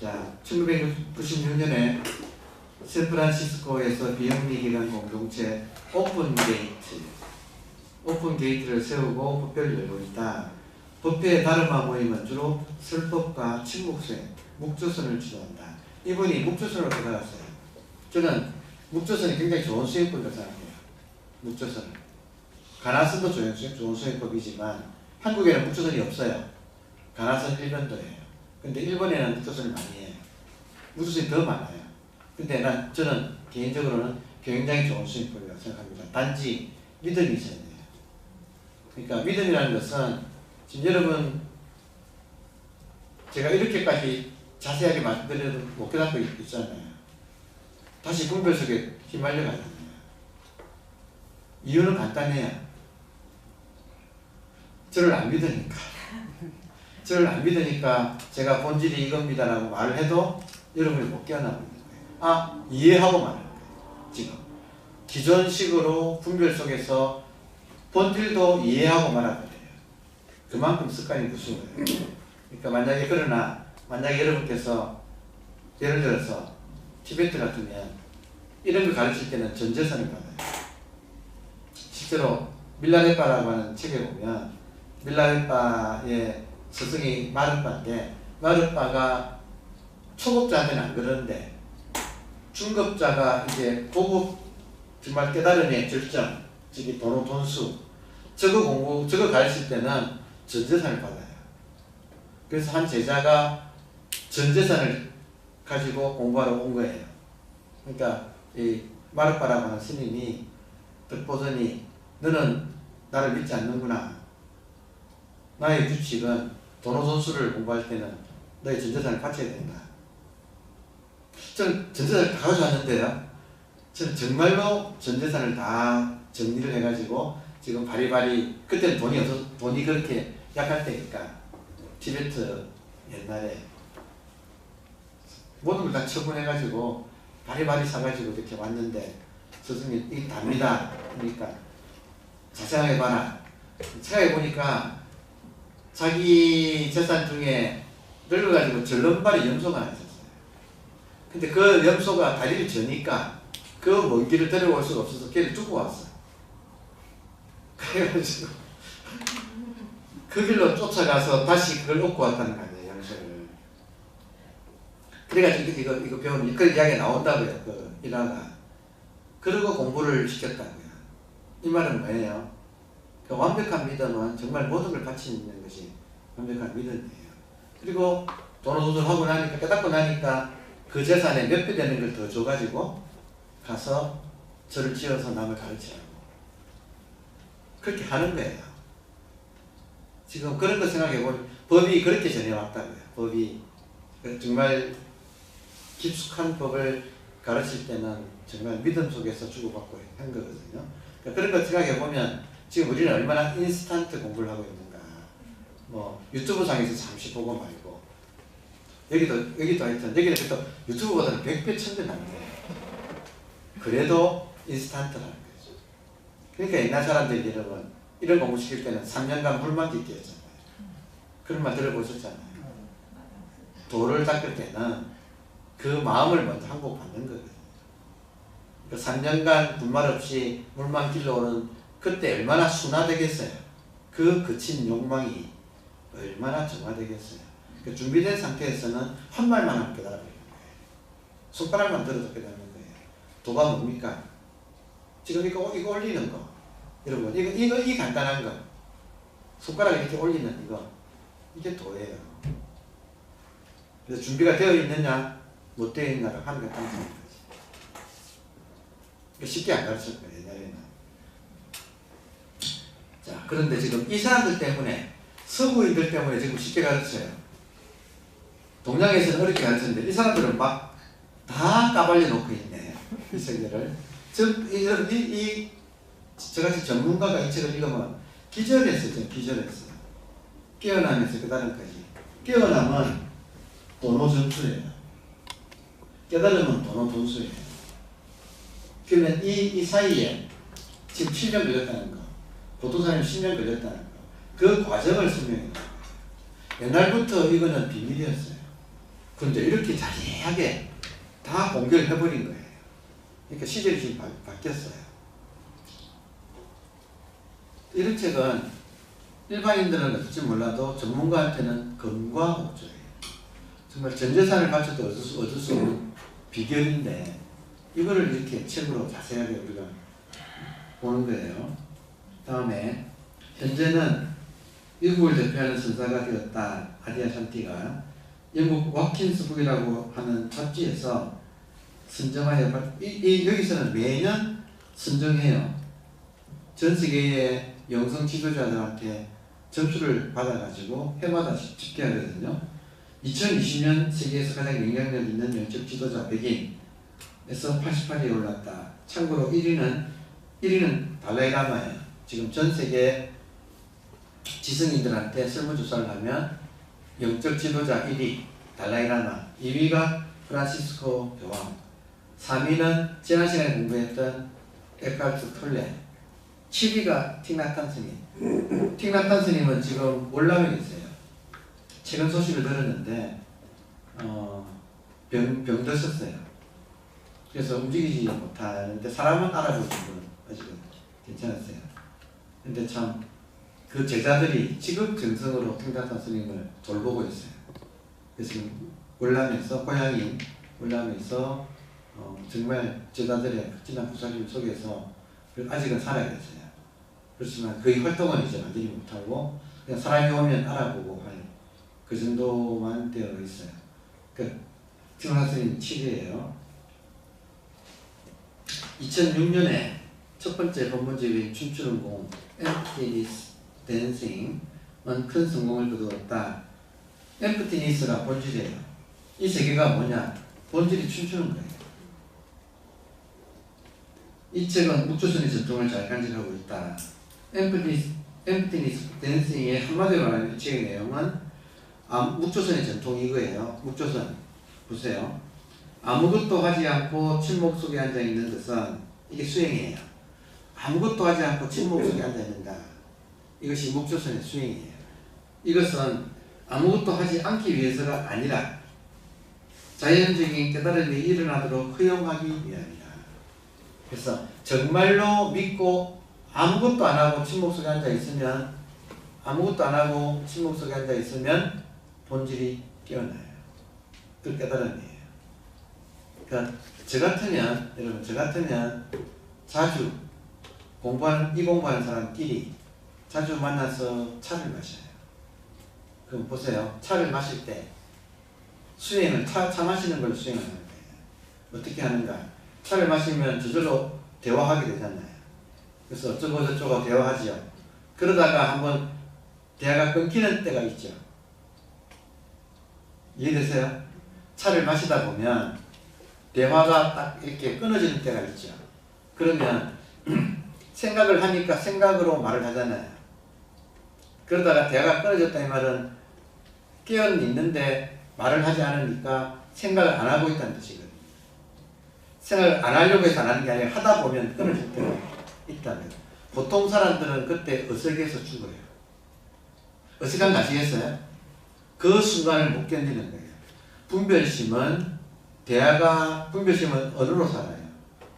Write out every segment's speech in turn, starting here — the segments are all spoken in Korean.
자, 1996년에 샌프란시스코에서 비영리기관 공동체 오픈게이트를 세우고 법회를 열고 있다. 법회의 다름화 모임은 주로 설법과 침묵수행, 묵조선을 주도한다. 이분이 묵조선으로 들어갔어요. 저는 묵조선이 굉장히 좋은 수행법이라고 생각해요. 묵조선을. 가나선도 좋은 수행법이지만 한국에는 묵조선이 없어요. 가나선 일본도예요. 근데 일본에는 묵조선을 많이 해요. 묵조선이 더 많아요. 근데 저는 개인적으로는 굉장히 좋은 수행법이라고 생각합니다. 단지 믿음이 있어야 돼요. 그러니까 믿음이라는 것은 지금 여러분 제가 이렇게까지 자세하게 말씀드려도 못 깨닫고 있잖아요. 다시 분별 속에 휘말려 가잖아요. 이유는 간단해요. 저를 안 믿으니까. 저를 안 믿으니까 제가 본질이 이겁니다라고 말을 해도 여러분이 못 깨어나고 있는 거예요. 이해하고 말하는 거예요. 지금 기존식으로 분별 속에서 본질도 이해하고 말하는 거예요. 그만큼 습관이 무서워요. 그러니까 만약에 여러분께서 예를 들어서 티베트 같으면 이런 걸 가르칠 때는 전재산을 받아요. 실제로 밀라레빠라고 하는 책에 보면 밀라레빠의 스승이 마르빠인데 마르빠가 초급자한테는 안 그러는데 중급자가 이제 고급 정말 깨달음의 절정, 즉 돈수 저거 가르칠 때는 전재산을 받아요. 그래서 한 제자가 전재산을 가지고 공부하러 온 거예요. 그러니까 이 마르빠라고 하는 스님이 딱 보더니 너는 나를 믿지 않는구나. 나의 규칙은 도노선수를 공부할 때는 너의 전재산을 바쳐야 된다. 저는 전재산을 다 가져왔는데요. 저는 정말로 전재산을 다 정리를 해가지고 지금 바리바리 그때는 돈이 그렇게 약할 때니까 티베트 옛날에 모든 걸 다 처분해가지고 바리바리 사가지고 이렇게 왔는데 스승님 이게 답니다. 그러니까 자 생각해봐라. 생각해보니까 자기 재산 중에 늙어가지고 절름발이 염소가 하나 있었어요. 근데 그 염소가 다리를 저니까 그 먼 길을 데려올 수가 없어서 걔를 두고 왔어. 그래가지고 그 길로 쫓아가서 다시 그걸 얻고 왔다는 거 아니에요, 염소를. 그래가지고 이거 배우는 그 이야기가 나온다고요, 그 일화가. 그러고 공부를 시켰다고요. 이 말은 뭐예요? 그 완벽한 믿음은 정말 모든 걸 바치는 것이 완벽한 믿음이에요. 그리고 돈을 하고 나니까 깨닫고 나니까 그 재산에 몇 배 되는 걸 더 줘가지고 가서 절을 지어서 남을 가르치라고 그렇게 하는 거예요. 지금 그런 거 생각해보면 법이 그렇게 전해왔다고요. 법이 정말 깊숙한 법을 가르칠 때는 정말 믿음 속에서 주고받고 한 거거든요. 그러니까 그런 거 생각해보면 지금 우리는 얼마나 인스턴트 공부를 하고 있는가. 뭐 유튜브 상에서 잠시 보고 말고 여기도 하여튼 여기는 또 유튜브보다는 100배 1000배 나은데 그래도 인스턴트라는 거죠. 그러니까 옛날 사람들이 여러분 이런 공부 시킬 때는 3년간 물만 깃게 했잖아요. 그런 말 들어보셨잖아요. 돌을 닦을 때는 그 마음을 먼저 항복받는 거거든요. 그러니까 3년간 군말 없이 물만 길러오는 그때 얼마나 순화되겠어요. 그 거친 욕망이 얼마나 정화되겠어요. 그러니까 준비된 상태에서는 한 말만 하면 깨달아버리는 거예요. 손가락만 들어도 깨닫는 거예요. 도가 뭡니까? 지금 이거 올리는 거. 여러분, 이 간단한 거. 손가락 이렇게 올리는 이거. 이게 도예요. 그래서 준비가 되어 있느냐, 못 되어 있느냐를 하는 게 딱 되는 거지. 쉽게 안 가르칠 거예요, 옛날에는. 자, 그런데 지금 이 사람들 때문에, 서구인들 때문에 지금 쉽게 가르쳐요. 동양에서는 어렵게 가르쳤는데, 이 사람들은 막 다 까발려 놓고 있네. 이 세계를. 저같이 전문가가 이 책을 읽으면 기절했어요. 기절했어요. 깨어나면서 그 다음까지. 깨어남은 도노전수예요. 깨달음은 도노돈수예요. 그러면 이 사이에 지금 7년 걸렸다는 거, 보통 사람이 10년 걸렸다는 거, 그 과정을 설명해요. 옛날부터 이거는 비밀이었어요. 근데 이렇게 자세하게 다 공개를 해버린 거예요. 그러니까 시절이 지금 바뀌었어요. 이런 책은 일반인들은 어떨지 몰라도 전문가한테는 금과 목조예요. 정말 전 재산을 바쳐도 얻을 수 없는 비결인데 이거를 이렇게 책으로 자세하게 우리가 보는 거예요. 다음에 현재는 미국을 대표하는 선사가 되었다. 아디아샨티가 영국 와킨스북이라고 하는 잡지에서 선정하여 여기서는 매년 선정해요. 전 세계의 영성 지도자들한테 점수를 받아가지고 해마다 집계하거든요. 2020년 세계에서 가장 영향력 있는 영적 지도자 100인에서 88위에 올랐다. 참고로 1위는 달라이라마예요. 지금 전 세계 지성인들한테 설문조사를 하면 영적 지도자 1위 달라이라마, 2위가 프란시스코 교황, 3위는 지난 시간에 공부했던 에카르트 톨레, 7위가 틱나탄 스님. 틱나탄 스님은 지금 월남에 있어요. 최근 소식을 들었는데 병드셨어요. 그래서 움직이지 못하는데 사람은 알아볼 정도는 아직은 괜찮았어요. 근데 참 그 제자들이 지극정성으로 틱나탄 스님을 돌보고 있어요. 그래서 월남에서 고향인 월남에서 정말 제자들의 극진한 부사님 속에서 아직은 살아계세요. 그렇지만 그의 활동은 이제 완전히 못하고 그냥 사람이 오면 알아보고 할 그 정도만 되어 있어요. 그 틱나탄 스님 7위예요. 2006년에 첫 번째 법문제인 춤추는 공 Emptiness Dancing은 큰 성공을 거두었다. Emptiness가 본질이에요. 이 세계가 뭐냐? 본질이 춤추는 거예요. 이 책은 묵조선의 전통을 잘 간직하고 있다. Emptiness Dancing의 한마디로 말하는 이 책의 내용은 묵조선의 전통이 이거예요. 묵조선 보세요. 아무것도 하지 않고 침묵 속에 앉아 있는 것은 이게 수행이에요. 아무것도 하지 않고 침묵 속에 앉아 있는다. 이것이 묵조선의 수행이에요. 이것은 아무것도 하지 않기 위해서가 아니라 자연적인 깨달음이 일어나도록 허용하기 위함이다. 그래서 정말로 믿고 아무것도 안 하고 침묵 속에 앉아 있으면 본질이 깨어나요. 그 깨달음이에요. 그러니까 저 같으면 자주 공부하는 사람끼리 자주 만나서 차를 마셔요. 그럼 보세요. 차를 마실 때 수행을 차 마시는 걸 수행하는 거예요. 어떻게 하는가? 차를 마시면 저절로 대화하게 되잖아요. 그래서 어쩌고 저쩌고 대화하지요. 그러다가 한번 대화가 끊기는 때가 있죠. 이해되세요? 차를 마시다 보면 대화가 딱 이렇게 끊어지는 때가 있죠. 그러면 생각을 하니까 생각으로 말을 하잖아요. 그러다가 대화가 끊어졌다 이 말은 깨어있는데 말을 하지 않으니까 생각을 안 하고 있다는 뜻이거든요. 생각을 안 하려고 해서 안 하는 게 아니라 하다 보면 끊어질 때가 있다는 거예요. 보통 사람들은 그때 어색해서 죽어요. 어색한 거 아시겠어요? 그 순간을 못 견디는 거예요. 분별심은 언어로 살아요.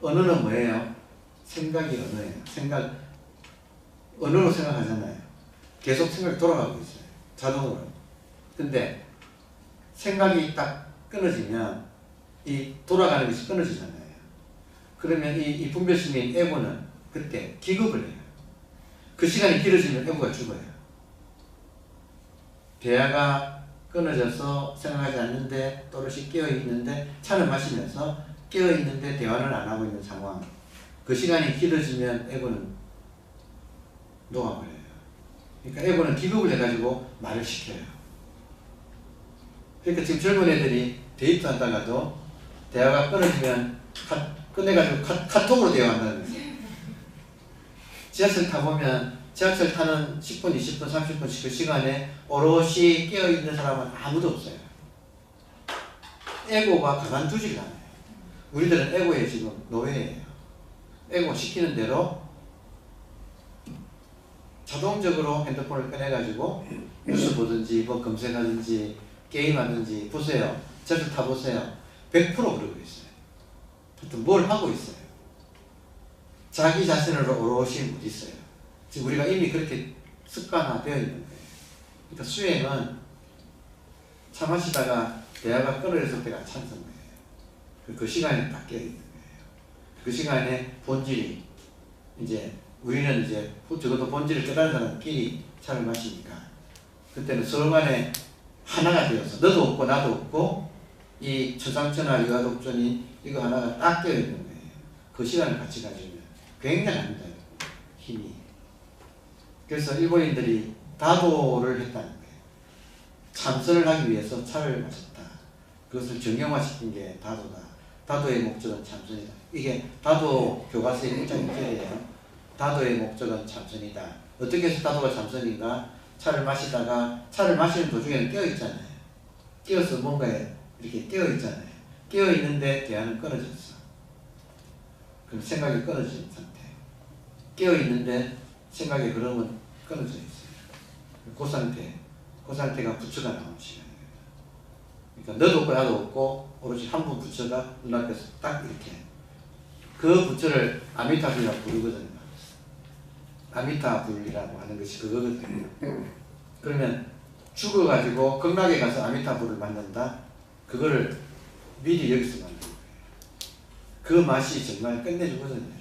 언어는 뭐예요? 생각이 언어예요. 언어로 생각하잖아요. 계속 생각이 돌아가고 있어요. 자동으로. 근데 생각이 딱 끊어지면 이 돌아가는 것이 끊어지잖아요. 그러면 이 분별심인 에고는 그때 기급을 해요. 그 시간이 길어지면 에고가 죽어요. 대화가 끊어져서 생각하지 않는데 또렷이 깨어있는데 차를 마시면서 깨어있는데 대화를 안 하고 있는 상황. 그 시간이 길어지면 에고는 녹아버려요. 그러니까 에고는 기급을 해가지고 말을 시켜요. 그러니까 지금 젊은 애들이 데이트 한다가도 대화가 끊어지면 끝내가지고 카톡으로 대화한다는 거예요. 지하철 타보면 지하철 타는 10분, 20분, 30분 그 시간에 오롯이 깨어있는 사람은 아무도 없어요. 에고가 가만두지를 않아요. 우리들은 에고의 지금 노예예요. 에고 시키는 대로 자동적으로 핸드폰을 꺼내가지고 뉴스 보든지 뭐 검색하든지 게임하든지 보세요. 지하철 타보세요. 100% 그러고 있어요. 하여튼 뭘 하고 있어요. 자기 자신을 오롯이 못 있어요. 지금 우리가 이미 그렇게 습관화되어 있는 거예요. 그러니까 수행은 차 마시다가 대화가 끊어졌을 때가 찬성 거예요. 그 시간에 딱 깨어 있는 거예요. 그 시간에 본질이 이제 우리는 이제 적어도 본질을 깨달은 사람끼리 차를 마시니까 그때는 서로 간에 하나가 되어서 너도 없고 나도 없고 이 초상천하 유아독존이 이거 하나가 딱 깨어 있는 거예요. 그 시간을 같이 가지면 굉장합니다. 힘이. 그래서 일본인들이 다도를 했다는 거예요. 참선을 하기 위해서 차를 마셨다. 그것을 정형화시킨 게 다도다. 다도의 목적은 참선이다. 이게 다도 교과서의 1.1절이에요. 다도의 목적은 참선이다. 어떻게 해서 다도가 참선인가? 차를 마시다가 차를 마시는 도중에는 깨어있잖아요. 깨어서 뭔가에 이렇게 깨어있잖아요. 깨어있는데 대화는 끊어졌어. 그럼 생각이 끊어진 상태. 깨어있는데 생각의 흐름은 끊어져 있어요. 그 상태가 부처가 나오는 시간이에요. 그러니까 너도 없고 나도 없고 오로지 한 분 부처가 눈앞에서 딱 이렇게. 그 부처를 아미타불이라고 부르거든요. 아미타불이라고 하는 것이 그거거든요. 그러면 죽어가지고 극락에 가서 아미타불을 만든다? 그거를 미리 여기서 만드는 거예요. 그 맛이 정말 끝내주거든요.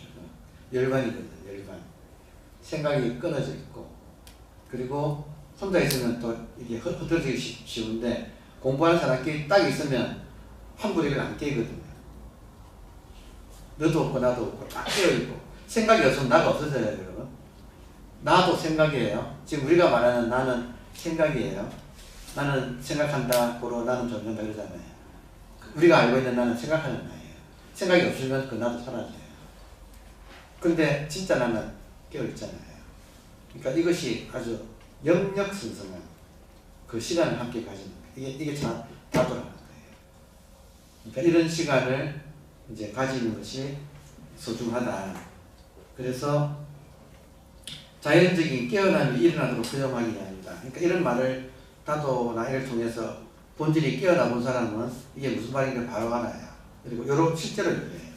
열반이거든요. 열반. 생각이 끊어져 있고 그리고 혼자 있으면 또 이게 흩어지기 쉬운데 공부하는 사람끼리 딱 있으면 함부로 이걸 안 깨거든요. 너도 없고 나도 없고 딱 깨어있고 생각이 없으면 나가 없어져요. 여러분. 나도 생각이에요. 지금 우리가 말하는 나는 생각이에요. 나는 생각한다, 고로 나는 존재한다 그러잖아요. 우리가 알고 있는 나는 생각하는 나예요. 생각이 없으면 그 나도 사라져요. 그런데 진짜 나는 깨어있잖아요. 그러니까 이것이 아주 역력승성한 그 시간을 함께 가지는 거예요. 이게 참 다도라는 거예요. 그러니까 이런 시간을 이제 가지는 것이 소중하다. 그래서 자연적인 깨어남이 일어나도록 허용하기 아니다. 그러니까 이런 말을 다도나 이를 통해서 본질이 깨어나 본 사람은 이게 무슨 말인가 바로 알아요. 그리고 여러 실제로 이래요.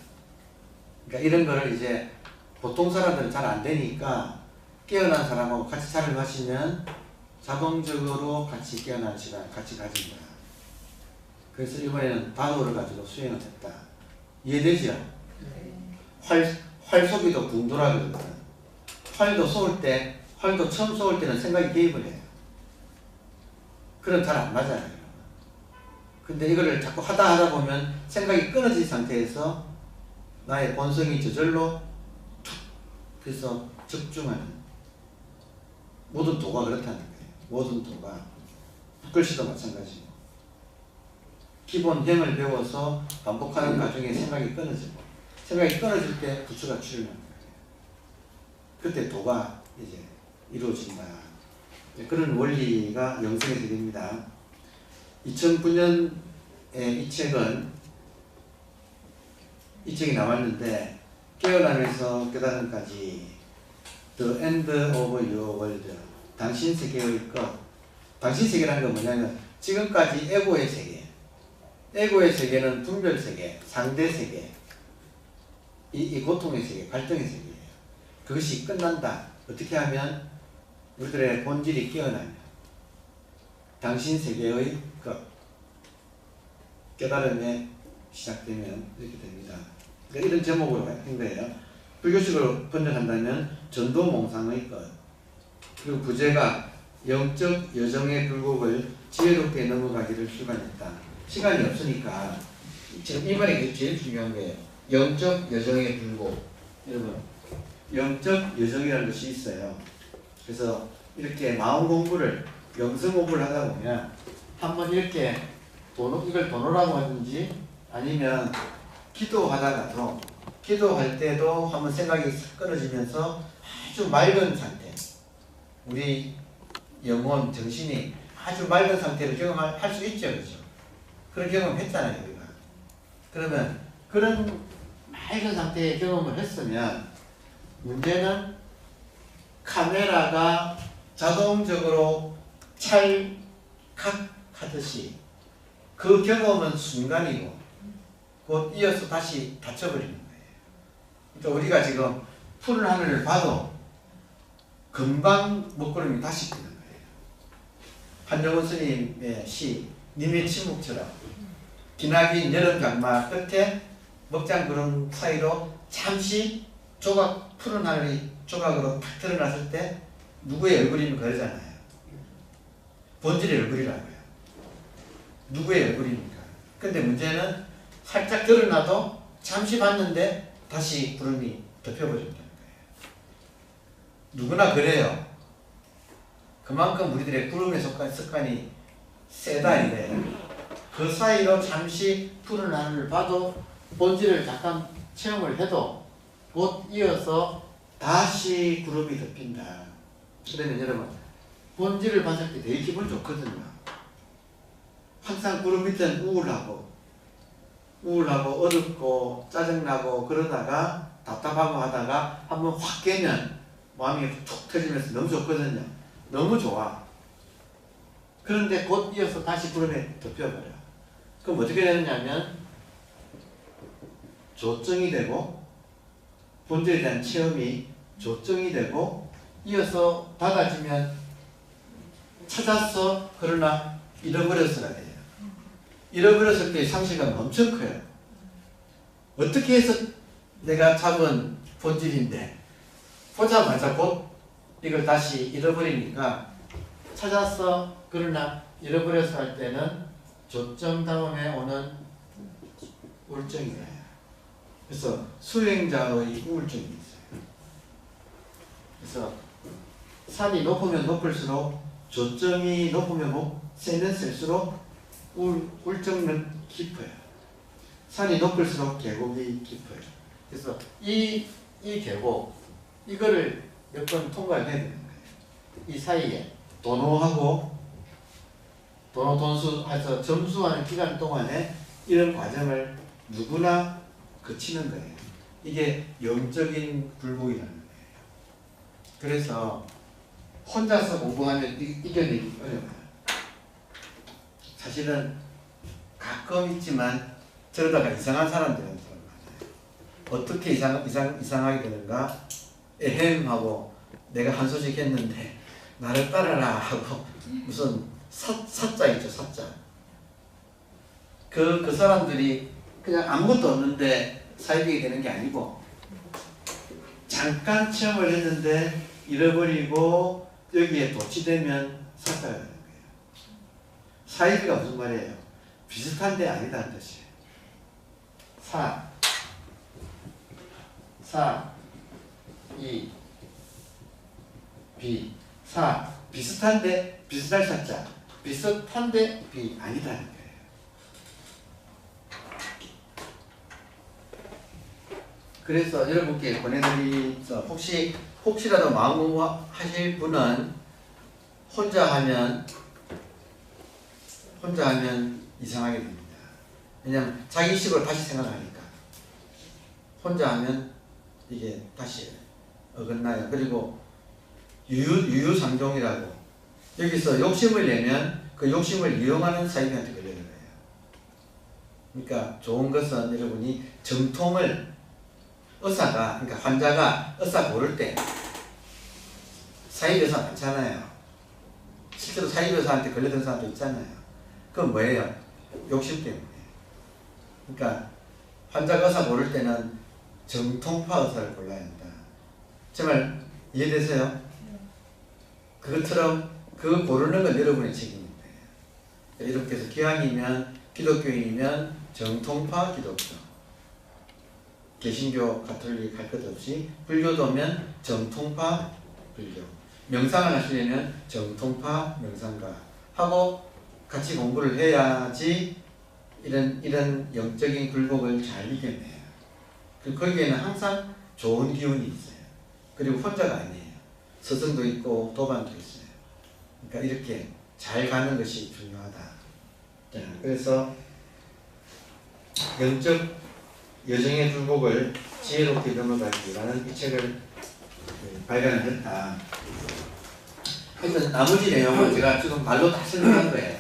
그러니까 이런 거를 이제 보통 사람들은 잘 안 되니까 깨어난 사람하고 같이 차를 마시면 자동적으로 같이 깨어나는 시간 같이 가진 거야. 그래서 이번에는 다도를 가지고 수행을 했다. 이해되죠? 네. 활쏘기도 궁돌하거든. 활도 쏘을 때, 활도 처음 쏘을 때는 생각이 개입을 해요. 그럼 잘 안 맞아요. 근데 이거를 자꾸 하다 보면 생각이 끊어진 상태에서 나의 본성이 저절로 툭 그래서 적중하는 모든 도가 그렇다는 거예요. 모든 도가 글씨도 마찬가지고 기본 행을 배워서 반복하는 과정에 생각이 끊어지고 생각이 끊어질 때 부처가 출현하는 거예요. 그때 도가 이제 이루어진다. 그런 원리가 영성에서 됩니다. 2009년에 이 책이 나왔는데 깨어나면서 깨달음까지 The End of Your World 당신 세계의 것. 당신 세계라는 건 뭐냐면 지금까지 에고의 세계, 에고의 세계는 분별 세계, 상대 세계, 이 고통의 세계, 갈등의 세계예요. 그것이 끝난다. 어떻게 하면 우리들의 본질이 깨어나면 당신 세계의 것 깨달음에 시작되면 이렇게 됩니다. 그러니까 이런 제목으로 한 거예요. 불교식으로 번역한다면 전도몽상의 것. 그리고 부제가 영적 여정의 굴곡을 지혜롭게 넘어가기를 출간했다. 시간이 없으니까 지금 이번에 제일 중요한 거예요. 영적 여정의 굴곡. 여러분 영적 여정이라는 것이 있어요. 그래서 이렇게 마음 공부를 영성 공부를 하다 보면 한번 이렇게 이걸 도노라고 하든지 아니면 기도하다가도 기도할 때도 한번 생각이 끊어지면서 아주 맑은 상태, 우리 영혼, 정신이 아주 맑은 상태를 경험할 수 있죠. 그렇죠? 그런 경험을 했잖아요. 우리가. 그러면 그런 맑은 상태의 경험을 했으면 문제는 카메라가 자동적으로 찰칵하듯이 그 경험은 순간이고 곧 이어서 다시 닫혀버리는 거예요. 그러니까 우리가 지금 푸른 하늘을 봐도 금방 먹구름이 다시 뜨는 거예요. 한정원 스님의 시 님의 침묵처럼 기나긴 여름 장마 끝에 먹장구름 사이로 잠시 조각 푸른 하늘이 조각으로 탁 드러났을 때 누구의 얼굴이면 그러잖아요. 본질의 얼굴이라고요. 누구의 얼굴입니까? 근데 문제는 살짝 드러나도 잠시 봤는데 다시 구름이 덮여버린다는 거예요. 누구나 그래요. 그만큼 우리들의 구름에 속한 습관이 세다 이래요. 그 사이로 잠시 푸른 하늘을 봐도 본질을 잠깐 체험을 해도 곧 이어서 다시 구름이 덮인다. 그러면 여러분 본질을 봤을 때 되게 기분 좋거든요. 항상 구름 밑에는 우울하고 어둡고 짜증나고 그러다가 답답하고 하다가 한번 확 깨면 마음이 툭 터지면서 너무 좋거든요. 너무 좋아. 그런데 곧 이어서 다시 구름에 덮여버려. 그럼 어떻게 되느냐면 조증이 되고 본질에 대한 체험이 조증이 되고 이어서 받아지면 찾았어 그러나 잃어버렸어가 돼요. 잃어버렸을 때 상실감이 엄청 커요. 어떻게 해서 내가 잡은 본질인데 보자마자 곧 이걸 다시 잃어버리니까 찾았어 그러나 잃어버렸어 할 때는 조증 다음에 오는 우울증이에요. 그래서 수행자의 우울증이 있어요. 그래서 산이 높으면 높을수록 조증이 높으면 세면 셀수록 우울증은 깊어요. 산이 높을수록 계곡이 깊어요. 그래서 이 계곡 이거를 몇 번 통과를 해야 되는 거예요. 이 사이에 돈수해서 점수하는 기간 동안에 이런 과정을 누구나 거치는 거예요. 이게 영적인 굴곡이라는 거예요. 그래서 혼자서 공부하면 이겨내기 어려워요. 사실은 가끔 있지만 저러다가 이상한 사람 되는 사람 많아요. 어떻게 이상하게 되는가? 에헴 하고 내가 한 소식 했는데 나를 따라라 하고 무슨 사자 있죠, 사자. 그 사람들이 그냥 아무것도 없는데 사이비게 되는 게 아니고 잠깐 체험을 했는데 잃어버리고 여기에 도취되면 사자가 되는 거예요. 사이비가 무슨 말이에요? 비슷한데 아니다는 뜻이에요. 비슷한데 비슷할 사자. 비슷한데 비 아니다는 거예요. 그래서 여러분께 보내드리서 혹시라도 마음공부하실 분은 혼자 하면 이상하게 됩니다. 왜냐하면 자기식으로 다시 생각하니까 혼자 하면 이게 다시 어긋나요. 그리고 유유상종이라고 여기서 욕심을 내면 그 욕심을 이용하는 사이비한테 걸리는 거예요. 그러니까 좋은 것은 여러분이 정통을 그러니까 환자가 의사 고를 때 사이비의사 많잖아요. 실제로 사이비의사한테 걸려든 사람도 있잖아요. 그건 뭐예요? 욕심 때문에. 그러니까 환자가 의사 고를 때는 정통파 의사를 골라야 한다. 정말 이해되세요? 그것처럼 그거 고르는 건 여러분의 책임입니다. 이렇게 해서 기왕이면 기독교인이면 정통파 기독교, 개신교 가톨릭 할 것 없이 불교도면 정통파 불교, 명상을 하시려면 정통파 명상가 하고 같이 공부를 해야지 이런 영적인 굴곡을 잘 이겨내요. 그리고 거기에는 항상 좋은 기운이 있어요. 그리고 혼자가 아니에요. 스승도 있고 도반도 있어요. 그러니까 이렇게 잘 가는 것이 중요하다. 자, 그래서 영적 여정의 굴곡을 지혜롭게 넘어가기라는 이 책을 발간을 했다. 그래서 나머지 내용은 제가 지금 말로 다 설명한 거예요.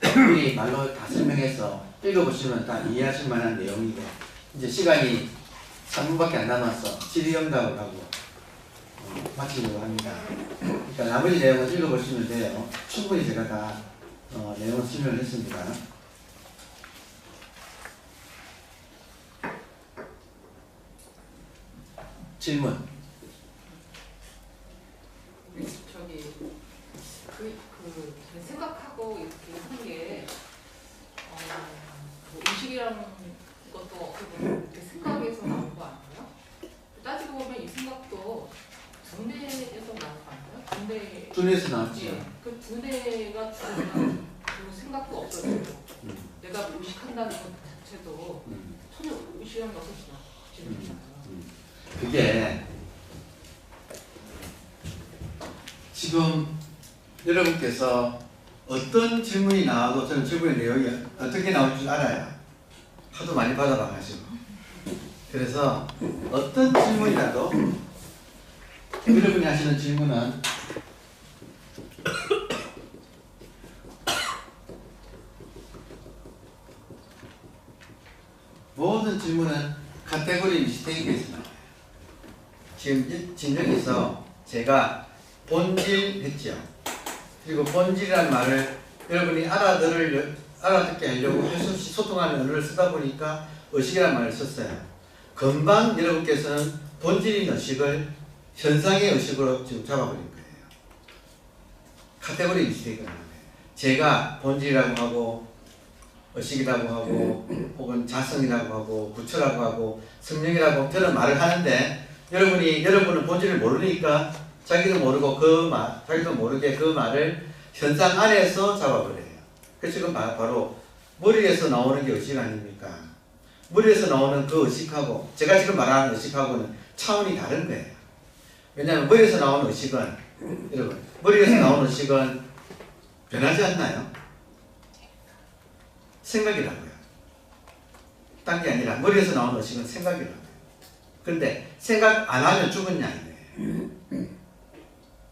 이 말로 다 설명해서 읽어보시면 다 이해하실 만한 내용이고, 이제 시간이 3분밖에 안 남아서 질의응답을 하고 마치려고 합니다. 그러니까 나머지 내용은 읽어보시면 돼요. 충분히 제가 다 내용을 설명을 했습니다. 질문. 저기 생각하고 이렇게 하는 게 뭐 의식이라는 것도 어떻게 보면 이렇게 생각에서 나온 거 아니에요? 따지고 보면 이 생각도 두뇌에서 나온 거 아니에요? 두뇌에서 나왔죠. 예, 그 두뇌가 죽으면 그 생각도 없어지고 내가 의식한다는 것 자체도 전혀 의식이라는 게 없어지잖아요. 그게 지금 여러분께서 어떤 질문이 나와도 저는 질문의 내용이 어떻게 나올 줄 알아요. 하도 많이 받아봐가지고. 그래서 어떤 질문이라도 여러분이 하시는 질문은 모든 질문은 카테고리 미스테이크에서 나와요. 지금 진정에서 제가 본질 했죠. 그리고 본질이라는 말을 여러분이 알아듣게 하려고 할 수 없이 소통하는 언어를 쓰다 보니까 의식이라는 말을 썼어요. 금방 여러분께서는 본질인 의식을 현상의 의식으로 지금 잡아버린 거예요. 카테고리 미스테이크라는 거예요. 제가 본질이라고 하고 의식이라고 하고 혹은 자성이라고 하고 부처라고 하고 성령이라고 저는 말을 하는데 여러분은 본질을 모르니까 자기도 모르고 자기도 모르게 그 말을 현상 안에서 잡아버려요. 그래서 지금 바로 머리에서 나오는 게 의식 아닙니까? 머리에서 나오는 그 의식하고 제가 지금 말하는 의식하고는 차원이 다른 거예요. 왜냐하면 머리에서 나오는 의식은 여러분 머리에서 나오는 의식은 변하지 않나요? 생각이라고요. 딴 게 아니라 머리에서 나오는 의식은 생각이라고요. 근데 생각 안 하면 죽었냐 이거예요.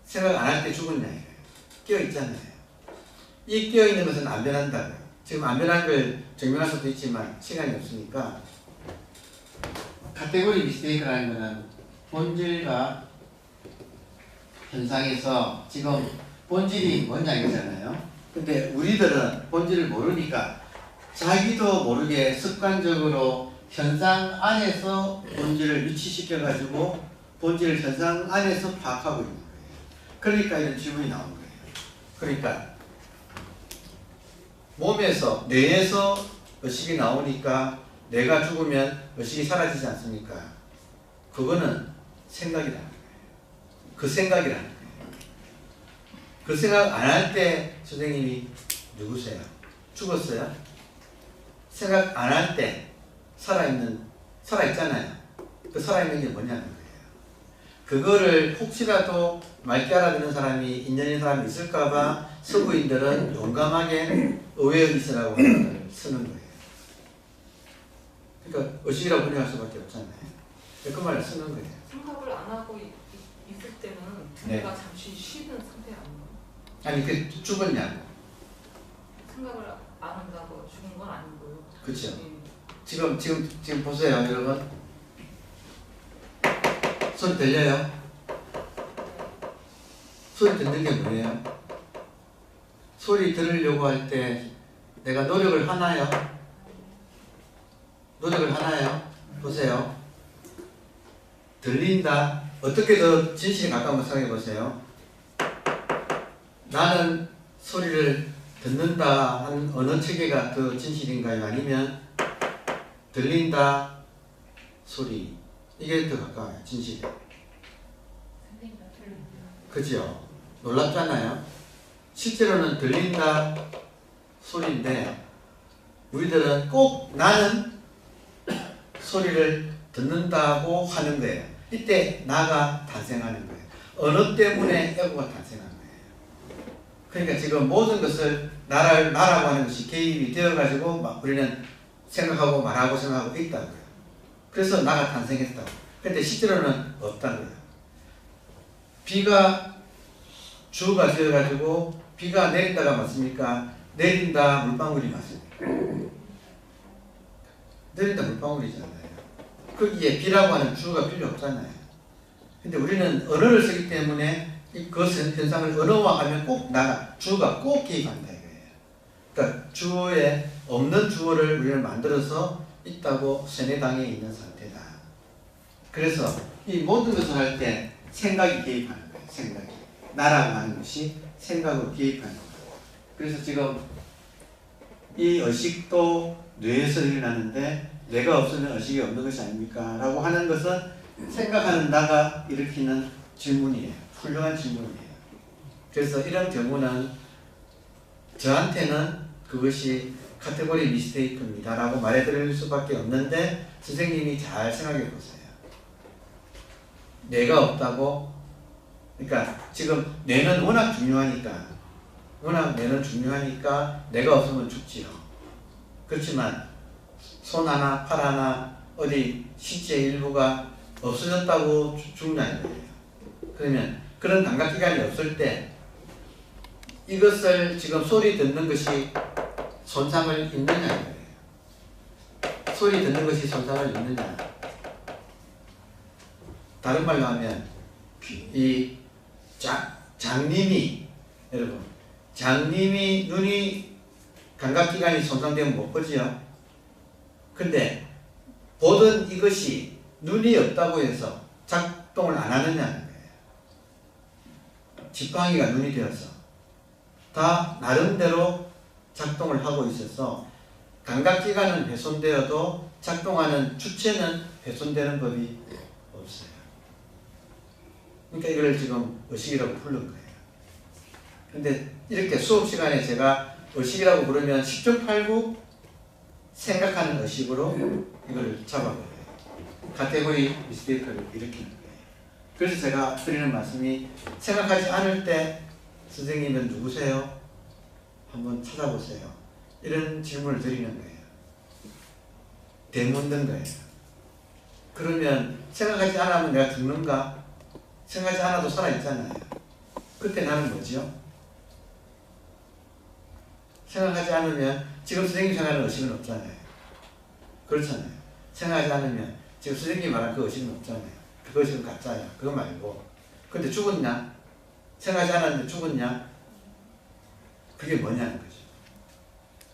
생각 안 할 때 죽었냐 이거예요. 깨어있잖아요. 이 깨어있는 것은 안 변한다고요. 지금 안 변한 걸 증명할 수도 있지만 시간이 없으니까 카테고리 미스테이크라는 것은 본질과 현상에서 지금 본질이 뭐냐 이거잖아요. 근데 우리들은 본질을 모르니까 자기도 모르게 습관적으로 현상 안에서 본질을 위치시켜 가지고 본질을 현상 안에서 파악하고 있는 거예요. 그러니까 이런 질문이 나온 거예요. 그러니까 몸에서 뇌에서 의식이 나오니까 뇌가 죽으면 의식이 사라지지 않습니까? 그거는 생각이라는 거예요. 그 생각이라는 거예요. 그 생각 안 할 때 선생님이 누구세요? 죽었어요? 생각 안 할 때 살아있잖아요. 그 살아있는 게 뭐냐는 거예요. 그거를 혹시라도 맑게 알아듣는 사람이 인연인 사람이 있을까봐 서구인들은 용감하게 의외의식이라고 하는 걸 쓰는 거예요. 그러니까 의식이라고 번역할 수밖에 없잖아요. 그 말을 쓰는 거예요. 생각을 안 하고 있을 때는 두뇌가 잠시 쉬는 상태 아닌가요? 아니 그 죽었냐고. 생각을 안 한다고 죽은 건 아니고요. 그렇죠. 지금 보세요, 여러분. 소리 들려요? 소리 듣는 게 뭐예요? 소리 들으려고 할 때 내가 노력을 하나요? 노력을 하나요? 보세요. 들린다. 어떻게 더 진실에 가까운 걸 생각해 보세요. 나는 소리를 듣는다 하는 어느 체계가 더 진실인가요? 아니면 들린다 소리 이게 더 가까워요. 진실이. 그죠? 놀랍잖아요. 실제로는 들린다 소리인데 우리들은 꼭 나는 소리를 듣는다고 하는 거예요. 이때 나가 탄생하는 거예요. 언어 때문에 에고가 탄생하는 거예요. 그러니까 지금 모든 것을 나라고 하는 것이 개입이 되어가지고 막 우리는 생각하고 말하고 생각하고 있다고요. 그래서 나가 탄생했다고. 근데 실제로는 없다고요. 비가 주가 되어가지고 비가 내린다가 맞습니까? 내린다 물방울이 맞습니다. 내린다 물방울이잖아요. 거기에 비라고 하는 주어가 필요 없잖아요. 근데 우리는 언어를 쓰기 때문에 그 현상을 언어화하면 꼭 주어가 꼭 개입한다 이거예요. 그러니까 주어에 없는 주어를 우리는 만들어서 있다고 세뇌당해 있는 상태다. 그래서 이 모든 것을 할 때 생각이 개입하는 거예요. 생각이. 나라고 하는 것이 생각으로 개입하는 거예요. 그래서 지금 이 의식도 뇌에서 일어나는데 뇌가 없으면 의식이 없는 것이 아닙니까? 라고 하는 것은 생각하는 나가 일으키는 질문이에요. 훌륭한 질문이에요. 그래서 이런 경우는 저한테는 그것이 카테고리 미스테이크입니다 라고 말해드릴 수밖에 없는데 선생님이 잘 생각해 보세요. 뇌가 없다고? 그러니까 지금 뇌는 워낙 중요하니까 뇌가 없으면 죽지요. 그렇지만 손 하나, 팔 하나, 어디 신체 일부가 없어졌다고 죽냐는 거예요. 그러면 그런 감각기관이 없을 때 이것을 지금 소리 듣는 것이 손상을 입느냐는 거예요. 소리 듣는 것이 손상을 입느냐. 다른 말로 하면 이 장님이 여러분 장님이 눈이 감각기관이 손상되면 못 보지요. 근데 보던 이것이 눈이 없다고 해서 작동을 안 하느냐는 거예요. 지팡이가 눈이 되어서 다 나름대로 작동을 하고 있어서 감각기관은 훼손되어도 작동하는 주체는 훼손되는 법이 없어요. 그러니까 이걸 지금 의식이라고 부른 거예요. 근데 이렇게 수업 시간에 제가 의식이라고 부르면 10중 8구 생각하는 의식으로 이걸 잡아버려요. 카테고리 미스테이크를 일으키는 거예요. 그래서 제가 드리는 말씀이 생각하지 않을 때 선생님은 누구세요? 한번 찾아보세요. 이런 질문을 드리는 거예요. 되묻는 거예요. 그러면 생각하지 않으면 내가 죽는가? 생각하지 않아도 살아있잖아요. 그때 나는 뭐죠? 생각하지 않으면 지금 선생님 생각하는 의식은 없잖아요. 그렇잖아요. 생각하지 않으면 지금 선생님이 말한 그 의식은 없잖아요. 그거 지금 가짜야. 그거 말고. 근데 죽었냐? 생각하지 않았는데 죽었냐? 그게 뭐냐는 거죠.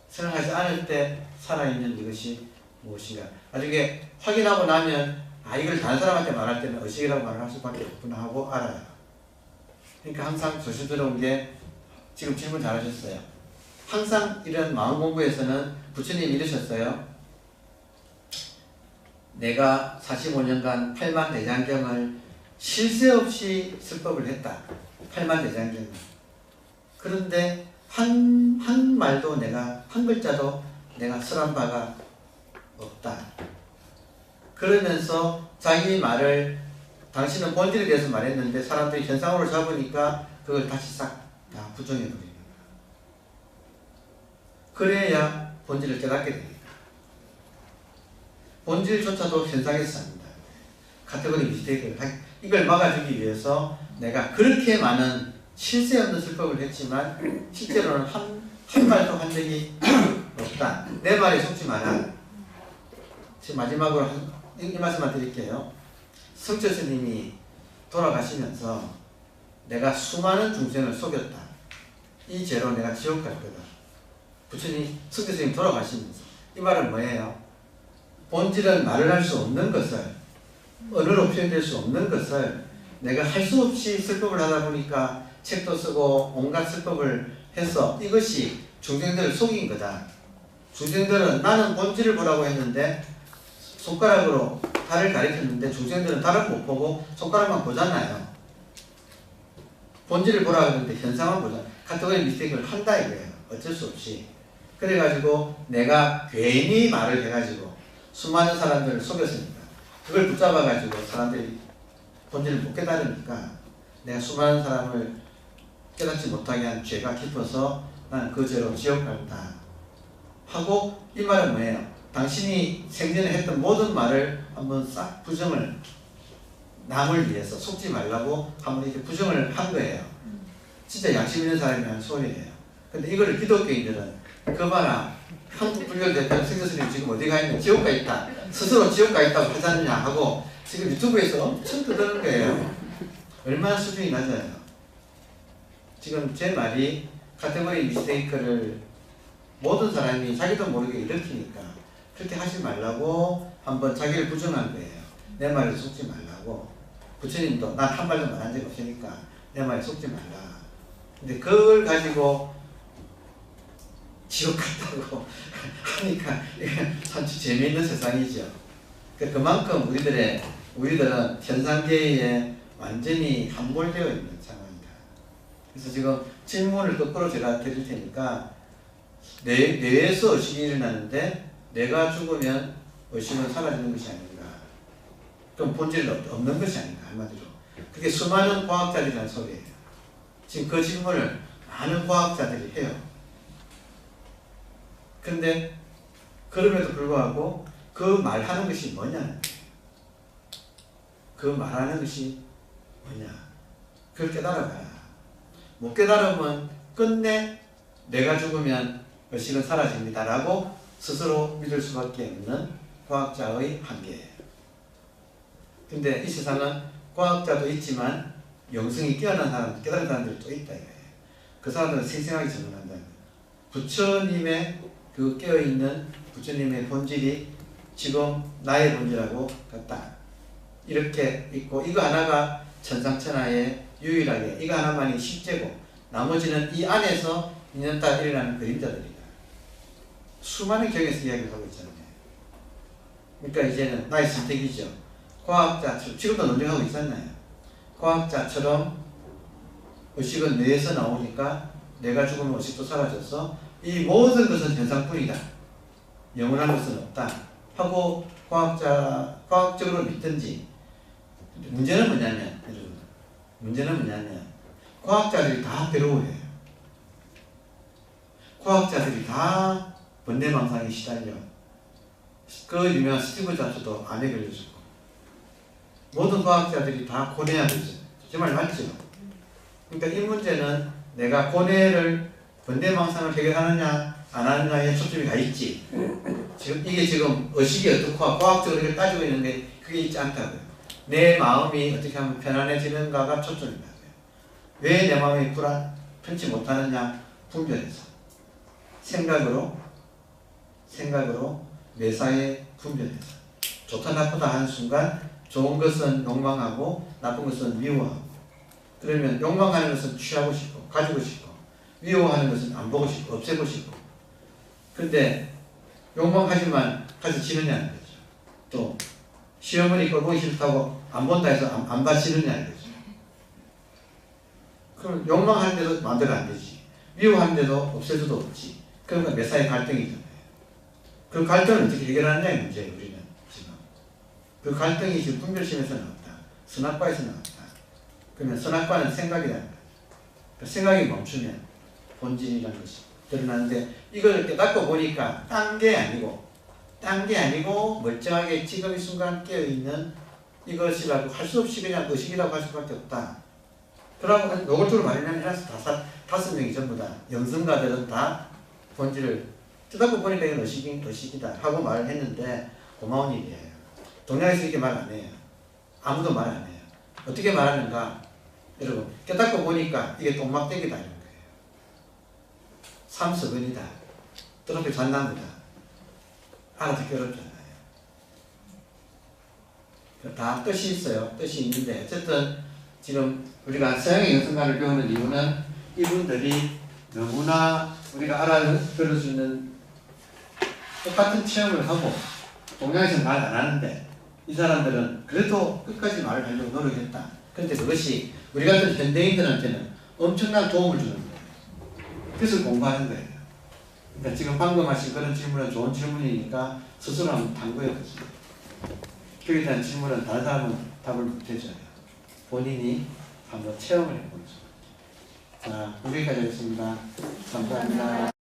생각하지 않을 때 살아있는 이것이 무엇인가. 나중에 확인하고 나면 이걸 다른 사람한테 말할 때는 의식이라고 말할 수밖에 없구나 하고 알아요. 그러니까 항상 조심스러운 게 지금 질문 잘하셨어요. 항상 이런 마음 공부에서는 부처님이 이러셨어요. 내가 45년간 팔만대장경을 쉴 새 없이 설법을 했다. 팔만대장경을. 그런데 한 말도 한 글자도 내가 설한 바가 없다. 그러면서 자기 말을 당신은 본질에 대해서 말했는데 사람들이 현상으로 잡으니까 그걸 다시 싹 다 부정해버립니다. 그래야 본질을 깨닫게 됩니다. 본질조차도 현상에서 삽니다. 카테고리 미스테이크를 이걸 막아주기 위해서 내가 그렇게 많은 실세 없는 설법을 했지만 실제로는 한 말도 한 적이 없다. 내 말에 속지 마라. 지금 마지막으로 이 말씀만 드릴게요. 성철 스님이 돌아가시면서 내가 수많은 중생을 속였다. 이 죄로 내가 지옥 갈 거다. 부처님, 성철 스님 돌아가시면서 이 말은 뭐예요? 본질은 말을 할 수 없는 것을, 언어로 표현될 수 없는 것을 내가 할 수 없이 설법을 하다 보니까 책도 쓰고 온갖 설법을 해서 이것이 중생들을 속인 거다. 중생들은 나는 본질을 보라고 했는데 손가락으로 달을 가리켰는데 중생들은 달을 못 보고 손가락만 보잖아요. 본질을 보라고 했는데 현상만 보잖아요. 카테고리 미스테이크를 한다 이거예요. 어쩔 수 없이. 그래가지고 내가 괜히 말을 해가지고 수많은 사람들을 속였으니까 그걸 붙잡아가지고 사람들이 본질을 못 깨달으니까 내가 수많은 사람을 깨닫지 못하게 한 죄가 깊어서 나는 그 죄로 지옥 간다 하고 이 말은 뭐예요? 당신이 생전에 했던 모든 말을 한번 싹 부정을 남을 위해서 속지 말라고 한번 이렇게 부정을 한 거예요. 진짜 양심 있는 사람이 하는 소리예요. 근데 이거를 기독교인들은 그 봐라 한국 불교 대표 승교 스님 지금 어디 가 있냐 지옥 가 있다 스스로 지옥 가 있다고 하지 않느냐 하고 지금 유튜브에서 엄청 떠드는 거예요. 얼마나 수준이 낮아요. 지금 제 말이 카테고리 미스테이크를 모든 사람이 자기도 모르게 일으키니까 그렇게 하지 말라고 한번 자기를 부정한 거예요. 내 말에 속지 말라고. 부처님도 난 한 말도 말한 적 없으니까 내 말에 속지 말라. 근데 그걸 가지고 지옥 같다고 하니까 참 재미있는 세상이죠. 그만큼 우리들은 현상계에 완전히 함몰되어 있는 상황이다. 그래서 지금 질문을 거꾸로 제가 드릴 테니까 뇌에서 의식이 일어나는데 내가 죽으면 의식은 사라지는 것이 아닌가. 그럼 본질은 없는 것이 아닌가 한마디로. 그게 수많은 과학자들이 한 소리예요. 지금 그 질문을 많은 과학자들이 해요. 근데 그럼에도 불구하고 그 말하는 것이 뭐냐는 거예요. 그 말하는 것이 뭐냐. 그걸 깨달아봐라. 못 깨달으면 끝내 내가 죽으면 의식은 사라집니다 라고 스스로 믿을 수밖에 없는 과학자의 한계예요. 근데 이 세상은 과학자도 있지만 영성이 깨어난 사람, 깨달은 사람들이 또 있다 이거예요. 그 사람들은 생생하게 적응한다는 거예요. 부처님의 그 깨어있는 부처님의 본질이 지금 나의 본질하고 같다. 이렇게 있고 이거 하나가 천상천하에 유일하게 이거 하나만이 실제고 나머지는 이 안에서 인연따라 일어나는 그림자들이다. 수많은 경에서 이야기를 하고 있잖아요. 그러니까 이제는 나의 선택이죠. 과학자처럼 지금도 논쟁하고 있었나요? 과학자처럼 의식은 뇌에서 나오니까 내가 죽으면 의식도 사라져서 이 모든 것은 현상뿐이다. 영원한 것은 없다. 하고 과학적으로 믿든지. 문제는 뭐냐면 여러분, 문제는 뭐냐면 과학자들이 다 괴로워해요. 과학자들이 다 번뇌망상에 시달려. 그 유명한 스티브 잡스도 암에 걸려주고 모든 과학자들이 다 고뇌하고 있어요. 제 말 맞죠? 그러니까 이 문제는 내가 고뇌를 번뇌망상을 해결하느냐 안 하느냐에 초점이 가 있지. 지금 의식이 어떻고 과학적으로 이걸 따지고 있는데 그게 있지 않다고요. 내 마음이 어떻게 하면 편안해지는가가 초점이 나요. 왜 내 마음이 편치 못하느냐 분별해서 생각으로 매사에 분별해서 좋다 나쁘다 하는 순간 좋은 것은 욕망하고 나쁜 것은 미워하고 그러면 욕망하는 것은 취하고 싶고 가지고 싶고 미워하는 것은 안 보고 싶고 없애고 싶고 근데 욕망하지만 가서 지느냐는 거죠. 또 시어머니 꼴 보기 싫다고 안 본다 해서 안 봐지느냐는 거죠. 그럼 욕망하는데도 마음대로 안 되지. 미워하는데도 없앨 수도 없지. 그러니까 매사의 갈등이잖아요. 그 갈등을 어떻게 해결하느냐의 문제예요. 우리는 지금. 그 갈등이 지금 분별심에서 나왔다. 선악과에서 나왔다. 그러면 선악과는 생각이라는 거예요. 그 생각이 멈추면 본질이라는 것이 드러나는데 이걸 깨닫고 보니까 딴 게 아니고 멀쩡하게 지금 이 순간 깨어있는 이것이라고 할 수 없이 그냥 의식이라고 할 수밖에 없다. 그러고 노골적으로 말하면 다섯 명이 전부 다 영성가들은 다 본질을 깨닫고 보니까 이건 의식이다 하고 말을 했는데 고마운 일이에요. 동양에서 이렇게 말 안 해요. 아무도 말 안 해요. 어떻게 말하는가? 여러분 깨닫고 보니까 이게 똥막대기다 이런 거예요. 삼서근이다. 뜨겁게 잔나무다. 알아듣기 어렵잖아요. 다 뜻이 있어요. 뜻이 있는데 어쨌든 지금 우리가 서양의 영성관을 배우는 이유는 이분들이 너무나 우리가 알아들을 수 있는 똑같은 체험을 하고 동양에서는 말 안 하는데 이 사람들은 그래도 끝까지 말을 하려고 노력했다. 그런데 그것이 우리 같은 현대인들한테는 엄청난 도움을 주는 거예요. 그래서 공부하는 거예요. 그러니까 지금 방금 하신 그런 질문은 좋은 질문이니까 스스로 한번 탐구해보세요. 거기에 대한 질문은 다른 사람은 답을 못해줘요. 본인이 한번 체험을 해보죠. 자, 여기까지 하겠습니다. 감사합니다.